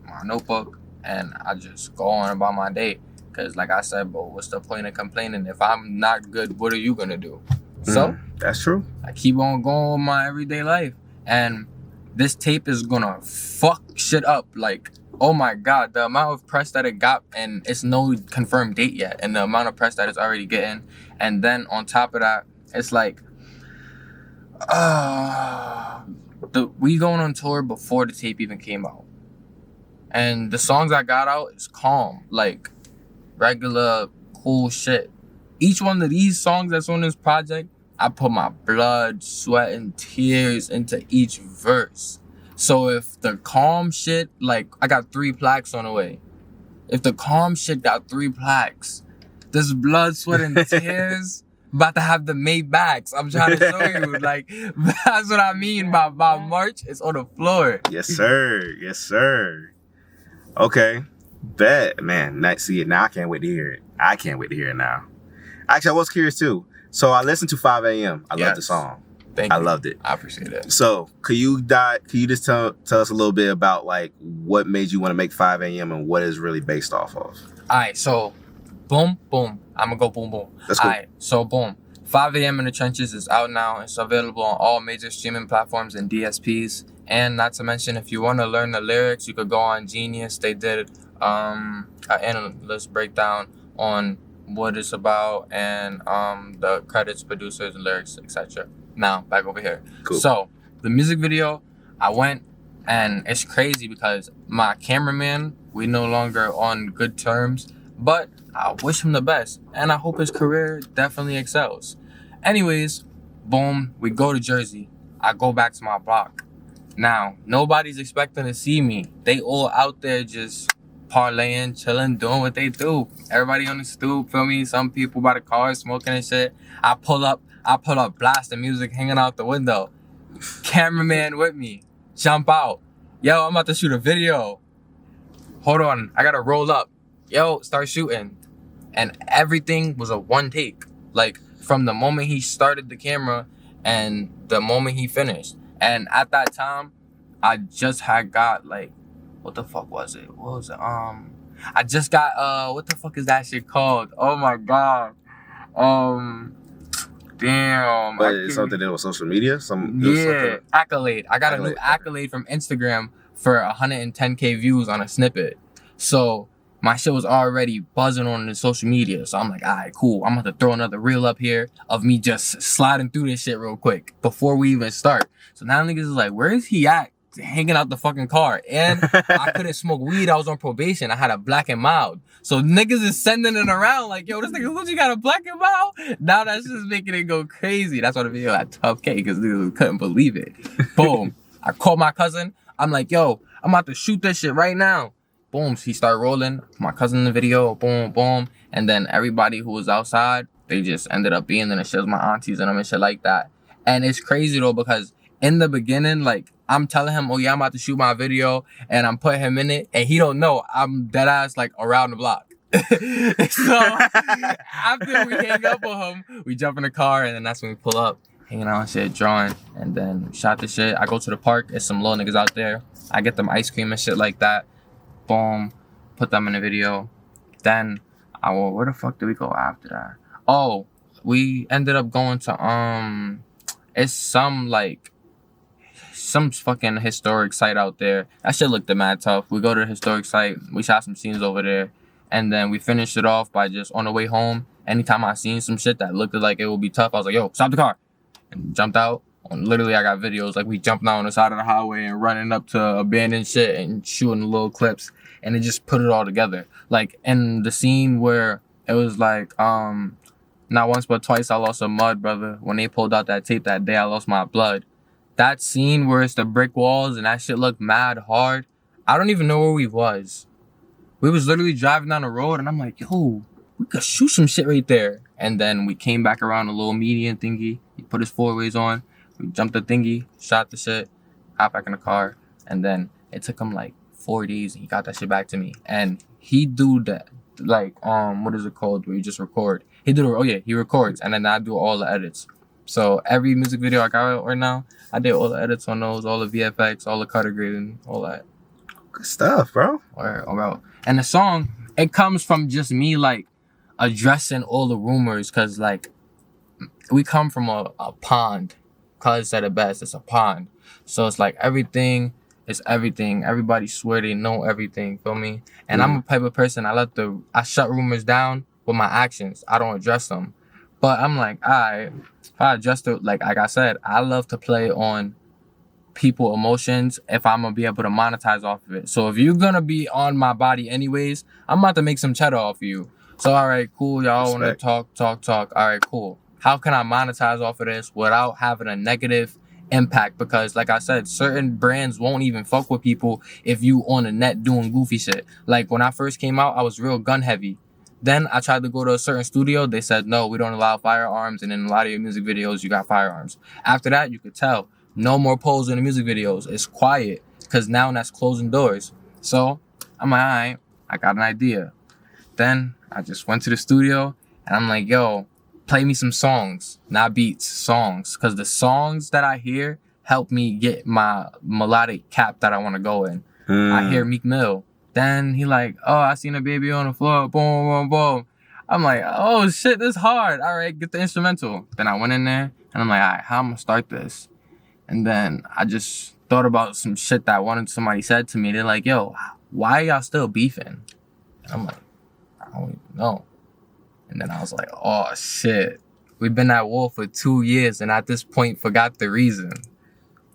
[SPEAKER 2] my notebook and I just go on about my day. Because like I said, bro, what's the point of complaining? If I'm not good, what are you going to do? So
[SPEAKER 1] that's true.
[SPEAKER 2] I keep on going with my everyday life. And this tape is going to fuck shit up. Like, oh my God, the amount of press that it got, and it's no confirmed date yet. And the amount of press that it's already getting. And then on top of that, it's like, we going on tour before the tape even came out. And the songs I got out is calm. Like, regular cool shit. Each one of these songs that's on this project, I put my blood, sweat, and tears into each verse. So if the calm shit, like, I got 3 plaques on the way. If the calm shit got 3 plaques, this blood, sweat, and tears about to have the Maybachs. I'm trying to show you. Like, that's what I mean by March. It's on the floor.
[SPEAKER 1] Yes, sir. Yes, sir. Okay. Bet, man. See it now. I can't wait to hear it. I can't wait to hear it now. Actually, I was curious too. So I listened to 5 a.m. I love the song.
[SPEAKER 2] Thank you.
[SPEAKER 1] I loved it.
[SPEAKER 2] I appreciate it.
[SPEAKER 1] So could you just tell us a little bit about like what made you want to make 5 a.m. and what is really based off of?
[SPEAKER 2] All right, so boom, boom. I'm gonna go boom, boom.
[SPEAKER 1] That's cool.
[SPEAKER 2] All right, so boom. 5 a.m. in the Trenches is out now. It's available on all major streaming platforms and DSPs. And not to mention, if you want to learn the lyrics, you could go on Genius. They did an analyst breakdown on what it's about and the credits, producers, lyrics, etc. Now, back over here.
[SPEAKER 1] Cool.
[SPEAKER 2] So, the music video, I went, and it's crazy because my cameraman, we no longer on good terms, but I wish him the best, and I hope his career definitely excels. Anyways, boom, we go to Jersey. I go back to my block. Now, nobody's expecting to see me. They all out there just parlaying, chilling, doing what they do. Everybody on the stoop, feel me? Some people by the car smoking and shit. I pull up, blasting music, hanging out the window. Cameraman with me. Jump out. Yo, I'm about to shoot a video. Hold on, I gotta roll up. Yo, start shooting. And everything was a one take. Like, from the moment he started the camera and the moment he finished. And at that time, I just had got, like, what the fuck was it? What was it? I just got, what the fuck is that shit called? Oh my God. Damn.
[SPEAKER 1] But it's something that was social media?
[SPEAKER 2] Yeah, accolade. I got a new accolade from Instagram for 110K views on a snippet. So my shit was already buzzing on the social media. So I'm like, all right, cool. I'm about to throw another reel up here of me just sliding through this shit real quick before we even start. So now niggas is like, where is he at hanging out the fucking car. And I couldn't smoke weed. I was on probation. I had a black and mild. So niggas is sending it around like, yo, this nigga Lucci got a black and mild. Now that's just making it go crazy. That's why the video had tough K, because niggas couldn't believe it. Boom. I called my cousin. I'm like, yo, I'm about to shoot this shit right now. Boom. He started rolling. My cousin in the video. Boom, boom. And then everybody who was outside, they just ended up being in the shit. My aunties and them and shit like that. And it's crazy though, because in the beginning, like, I'm telling him, oh yeah, I'm about to shoot my video, and I'm putting him in it, and he don't know I'm dead ass like around the block. So after we hang up on him, we jump in the car, and then that's when we pull up, hanging out and shit, drawing, and then shot the shit. I go to the park, there's some little niggas out there. I get them ice cream and shit like that. Boom, put them in the video. Then where the fuck did we go after that? Oh, we ended up going to it's some fucking historic site out there. That shit looked mad tough. We go to the historic site. We shot some scenes over there. And then we finished it off by just on the way home. Anytime I seen some shit that looked like it would be tough, I was like, yo, stop the car. And jumped out. Literally, I got videos. Like, we jumping out on the side of the highway and running up to abandoned shit and shooting little clips. And it just put it all together. Like, in the scene where it was like, not once but twice I lost a mud, brother. When they pulled out that tape that day, I lost my blood. That scene where it's the brick walls and that shit looked mad hard. I don't even know where we was. We was literally driving down the road and I'm like, yo, we could shoot some shit right there. And then we came back around a little median thingy. He put his four-ways on. We jumped the thingy, shot the shit, hopped back in the car. And then it took him like 4 days and he got that shit back to me. And he do that, like, what is it called where you just record? He records, and then I do all the edits. So every music video I got right now, I did all the edits on those, all the VFX, all the color grading, all that.
[SPEAKER 1] Good stuff, bro.
[SPEAKER 2] Bro. And the song, it comes from just me, like, addressing all the rumors, because, like, we come from a pond. Cuz said it best, it's a pond. So it's like everything is everything. Everybody swear they know everything, feel me? And I'm a type of person, I shut rumors down with my actions. I don't address them. But I'm like, alright, if I address it, like I said, I love to play on people emotions if I'm gonna be able to monetize off of it. So if you're gonna be on my body anyways, I'm about to make some cheddar off of you. So alright, cool, y'all wanna talk. Alright, cool. How can I monetize off of this without having a negative impact? Because like I said, certain brands won't even fuck with people if you on the net doing goofy shit. Like when I first came out, I was real gun heavy. Then I tried to go to a certain studio. They said, no, we don't allow firearms. And in a lot of your music videos, you got firearms. After that, you could tell no more poles in the music videos. It's quiet because now that's closing doors. So I'm like, all right, I got an idea. Then I just went to the studio and I'm like, yo, play me some songs, not beats, songs. Because the songs that I hear help me get my melodic cap that I want to go in. I hear Meek Mill. Then he like, oh, I seen a baby on the floor, boom, boom, boom. I'm like, oh shit, this hard. All right, get the instrumental. Then I went in there and I'm like, all right, how I'm gonna start this? And then I just thought about some shit that somebody said to me. They're like, yo, why are y'all still beefing? And I'm like, I don't even know. And then I was like, oh shit, we've been at war for 2 years and at this point forgot the reason.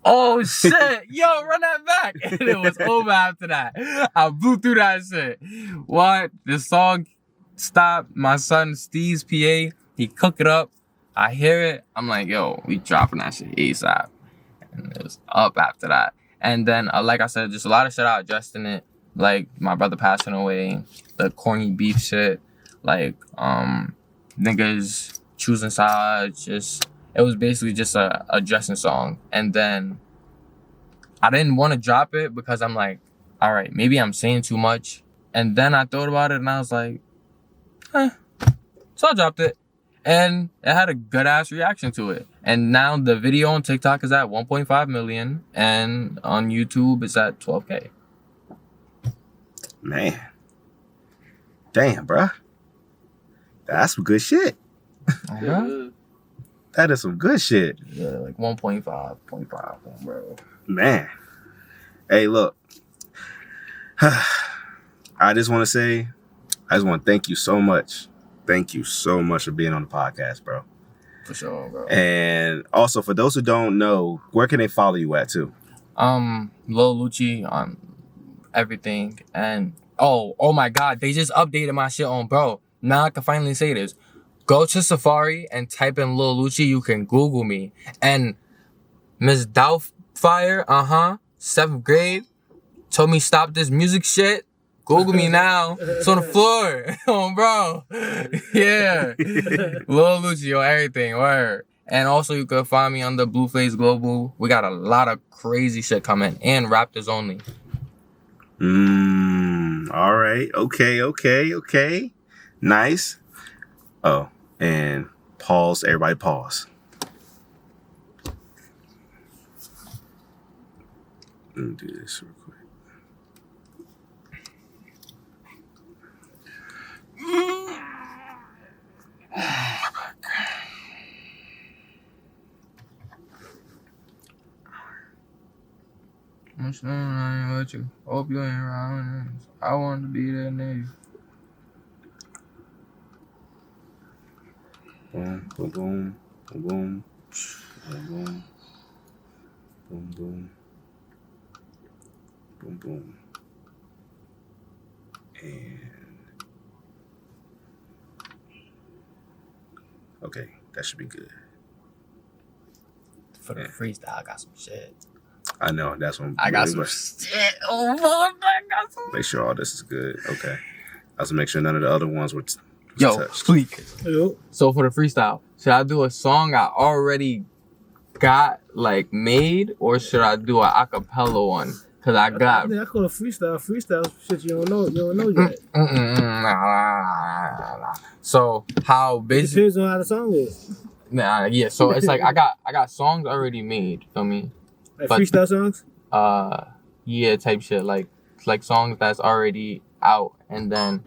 [SPEAKER 2] Oh shit, yo, run that back. And it was over after that. I blew through that shit. What? The song stopped. My son Steve's PA, he cooked it up. I hear it. I'm like, yo, we dropping that shit ASAP. And it was up after that. And then, like I said, just a lot of shit I addressed in it. Like my brother passing away, the corny beef shit, like niggas choosing sides, just it was basically just a dressing song. And then I didn't want to drop it because I'm like, all right, maybe I'm saying too much. And then I thought about it and I was like, so I dropped it. And it had a good ass reaction to it. And now the video on TikTok is at 1.5 million and on YouTube it's at 12K.
[SPEAKER 1] Man. Damn, bruh. That's some good shit.
[SPEAKER 2] Okay.
[SPEAKER 1] That is some good shit.
[SPEAKER 2] Yeah, like 1.5, bro.
[SPEAKER 1] Man. Hey, look. I just want to thank you so much. Thank you so much for being on the podcast, bro.
[SPEAKER 2] For sure, bro.
[SPEAKER 1] And also, for those who don't know, where can they follow you at, too?
[SPEAKER 2] Lil Lucci on everything, and oh my God, they just updated my shit on, bro. Now I can finally say this. Go to Safari and type in Lil Lucci. You can Google me. And Miss Doubtfire, 7th grade, told me stop this music shit. Google me now. It's on the floor. Oh, bro. Yeah. Lil Lucci on everything. Word. And also you can find me on the Blueface Global. We got a lot of crazy shit coming. And Raptors only.
[SPEAKER 1] All right. Okay. Nice. Oh, and pause. Everybody pause. Let me do this real quick.
[SPEAKER 2] I'm saying I ain't with you. Hope you ain't around. I want to be there near you.
[SPEAKER 1] Boom, boom, boom, boom, boom, boom, boom, boom, boom, boom, and okay, that should be good.
[SPEAKER 2] For the freestyle, I got some shit.
[SPEAKER 1] I know, that's what
[SPEAKER 2] I got some shit. Oh, Lord, I got some.
[SPEAKER 1] Make sure all this is good. Okay. I have to make sure none of the other ones were
[SPEAKER 2] Yo,
[SPEAKER 1] touched.
[SPEAKER 2] Fleek. So for the freestyle, should I do a song I already got like made, or should I do an acapella one? Cause I got.
[SPEAKER 3] I think I call it freestyle. Freestyle shit you don't know yet.
[SPEAKER 2] So how
[SPEAKER 3] It
[SPEAKER 2] basically?
[SPEAKER 3] depends on how the song is.
[SPEAKER 2] Yeah. So it's like I got songs already made. Feel me?
[SPEAKER 3] Like
[SPEAKER 2] But-
[SPEAKER 3] freestyle songs.
[SPEAKER 2] Yeah, type shit. Like songs that's already out, and then.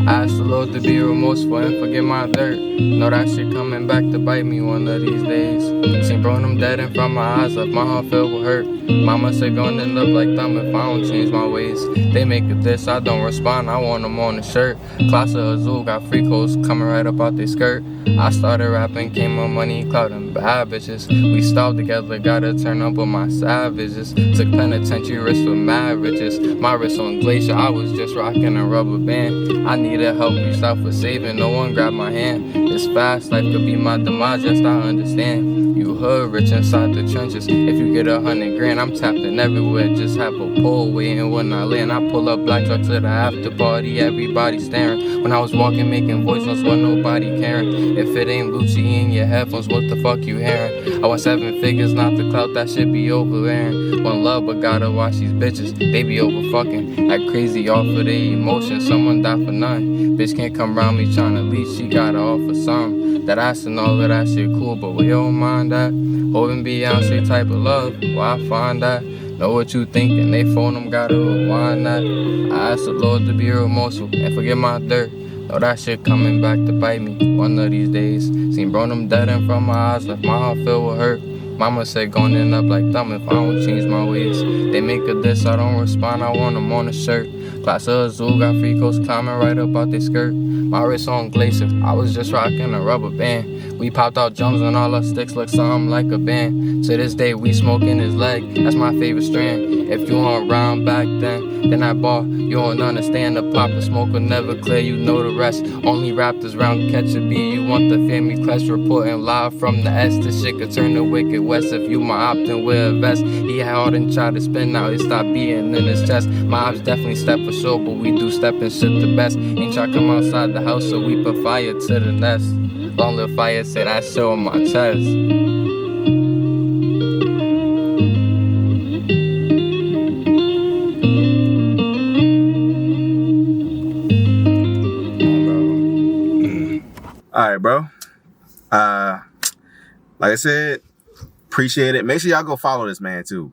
[SPEAKER 2] I asked the Lord to be remorseful and forget my dirt. Know that shit coming back to bite me one of these days. Seen bro, them dead in front of my eyes, left my heart filled with hurt. Mama said gonna end up like them if I don't change my ways. They make a diss, I don't respond, I want them on the shirt. Class of Azul got free coats coming right up out their skirt. I started rapping, came on money, clout and bad bitches. We stopped together, gotta turn up with my savages. Took penitentiary risks with mad riches. My wrist on glacier, I was just rocking a rubber band. I needed help, reached out for saving, no one grabbed my hand. It's fast, life could be my demise, just I understand. You hood rich inside the trenches. If you get 100 grand, I'm tapped in everywhere. Just have a pole waiting when I land. I pull up black truck to the after party, everybody staring. When I was walking, making voice notes, with nobody caring. If it ain't Lucci in your headphones, what the fuck you hearing? I want 7 figures, not the clout, that shit be overwearing. One love, but gotta watch these bitches, they be over fucking. Act crazy off of their emotions, someone die for none. Bitch can't come around me tryna leave, she gotta offer some. That ass and all of that shit cool, but we don't mind that. Holding Beyonce type of love, where I find that. Know what you thinking, they phone them, gotta rewind that. I ask the Lord to be remorseful and forget my dirt. Know that shit coming back to bite me one of these days. Seen bro, them dead in front of my eyes, left my heart filled with hurt. Mama said gon' end up like them if I don't change my ways. They make a diss, I don't respond, I want them on the shirt. Class of Azul got free coats climbing right up out their skirt. My wrist on glacier, I was just rocking a rubber band. We popped out jumps and all our sticks look something like a band. To this day we smoking his leg, that's my favorite strand. If you weren't around back then I ball. You don't understand the pop, the smoke will never clear, you know the rest. Only Raptors round catch a beat, you want the family clash, reporting live from the S. This shit could turn the wicked west if you my op, then wear a vest. He hard and tried to spin out, it stopped beating in his chest. My ops definitely step for sure, but we do step and shit the best. Ain't try come outside the house, so we put fire to the nest. Long live fire, say that shit on my chest.
[SPEAKER 1] All right, bro. Like I said, appreciate it. Make sure y'all go follow this man too.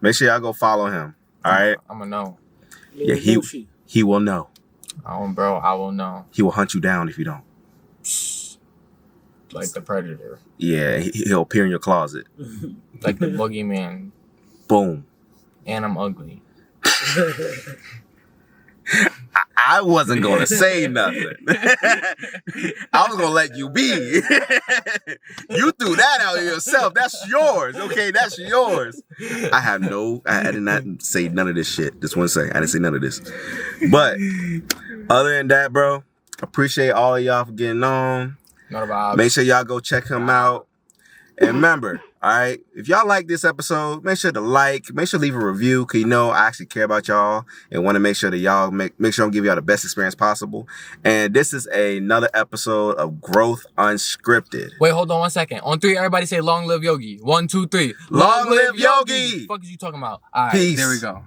[SPEAKER 1] Make sure y'all go follow him. All right.
[SPEAKER 2] I'ma know.
[SPEAKER 1] Yeah, he will know.
[SPEAKER 2] Bro, I will know.
[SPEAKER 1] He will hunt you down if you don't.
[SPEAKER 2] Like the Predator.
[SPEAKER 1] Yeah, he'll appear in your closet.
[SPEAKER 2] Like the boogeyman.
[SPEAKER 1] Boom.
[SPEAKER 2] And I'm ugly.
[SPEAKER 1] I wasn't gonna say nothing. I was gonna let you be. You threw that out yourself. That's yours. Okay, that's yours. I did not say none of this shit. Just one second. I didn't say none of this. But other than that, bro, appreciate all of y'all for getting on.
[SPEAKER 2] Not about.
[SPEAKER 1] Make sure y'all go check him out. And remember, all right, if y'all like this episode, make sure to make sure to leave a review, because I actually care about y'all and want to make sure that y'all make sure I'm giving y'all the best experience possible. And this is another episode of Growth Unscripted.
[SPEAKER 2] Wait, hold on 1 second. On 3, everybody say long live Yogi. 1, 2, 3.
[SPEAKER 1] Long live Yogi!
[SPEAKER 2] What the fuck is you talking about? All right,
[SPEAKER 1] Peace.
[SPEAKER 2] there we go.